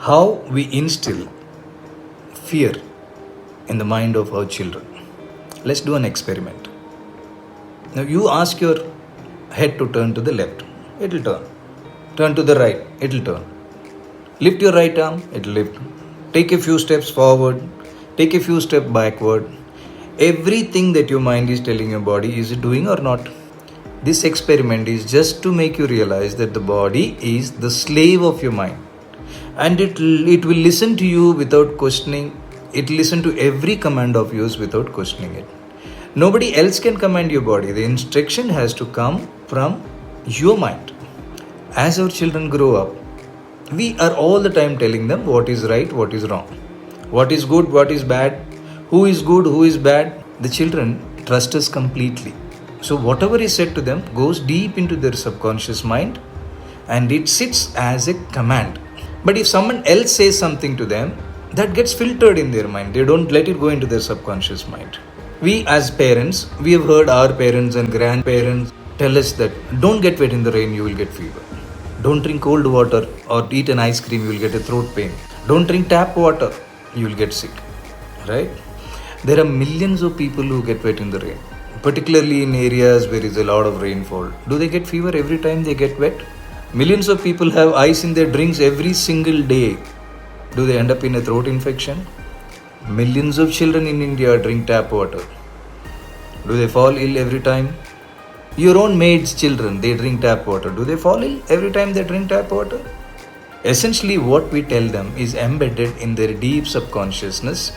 how we instill fear in the mind of our children. Let's do an experiment. Now you ask your head to turn to the left, it will turn. Turn to the right, it will turn. Lift your right arm, it will lift. Take a few steps forward, take a few steps backward. Everything that your mind is telling your body, is it doing or not? This experiment is just to make you realize that the body is the slave of your mind. And it will listen to you without questioning. It will listen to every command of yours without questioning it. Nobody else can command your body. The instruction has to come from your mind. As our children grow up, we are all the time telling them what is right, what is wrong, what is good, what is bad, who is good, who is bad. The children trust us completely. So whatever is said to them goes deep into their subconscious mind and it sits as a command. But if someone else says something to them, that gets filtered in their mind. They don't let it go into their subconscious mind. We as parents, we have heard our parents and grandparents tell us that don't get wet in the rain, you will get fever. Don't drink cold water or eat an ice cream, you will get a throat pain. Don't drink tap water, you will get sick. Right? There are millions of people who get wet in the rain, particularly in areas where there is a lot of rainfall. Do they get fever every time they get wet? Millions of people have ice in their drinks every single day. Do they end up in a throat infection? Millions of children in India drink tap water. Do they fall ill every time? Your own maid's children, they drink tap water. Do they fall ill every time they drink tap water? Essentially, what we tell them is embedded in their deep subconsciousness,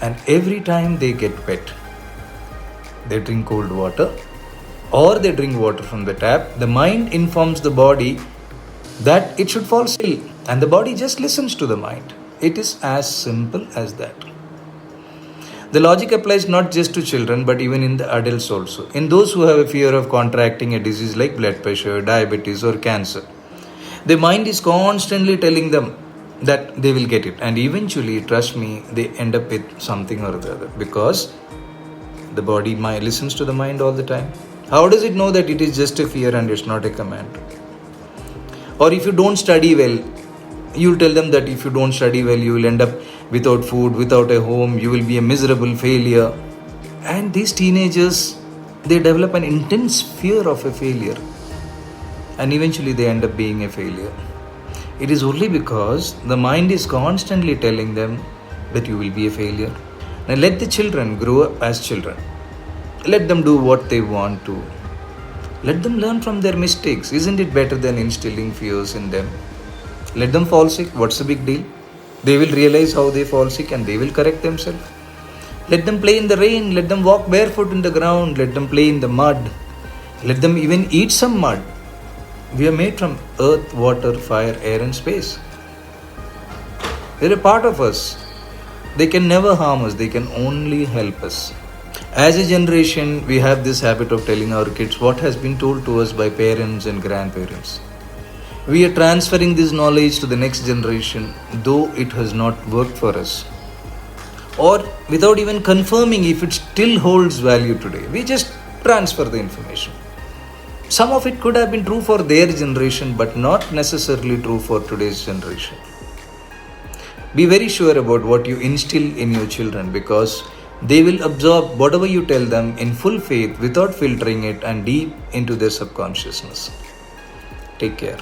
and every time they get wet, they drink cold water or they drink water from the tap, the mind informs the body that it should fall still, and the body just listens to the mind. It is as simple as that. The logic applies not just to children but even in the adults also. In those who have a fear of contracting a disease like blood pressure, diabetes or cancer, the mind is constantly telling them that they will get it, and eventually, trust me, they end up with something or the other because the body listens to the mind all the time. How does it know that it is just a fear and it's not a command? Or if you don't study well, you'll tell them that if you don't study well, you will end up without food, without a home, you will be a miserable failure. And these teenagers, they develop an intense fear of a failure. And eventually they end up being a failure. It is only because the mind is constantly telling them that you will be a failure. Now let the children grow up as children. Let them do what they want to. Let them learn from their mistakes. Isn't it better than instilling fears in them? Let them fall sick. What's the big deal? They will realize how they fall sick and they will correct themselves. Let them play in the rain. Let them walk barefoot in the ground. Let them play in the mud. Let them even eat some mud. We are made from earth, water, fire, air and space. They're a part of us. They can never harm us. They can only help us. As a generation, we have this habit of telling our kids what has been told to us by parents and grandparents. We are transferring this knowledge to the next generation, though it has not worked for us. Or without even confirming if it still holds value today, we just transfer the information. Some of it could have been true for their generation, but not necessarily true for today's generation. Be very sure about what you instill in your children because they will absorb whatever you tell them in full faith without filtering it and deep into their subconsciousness. Take care.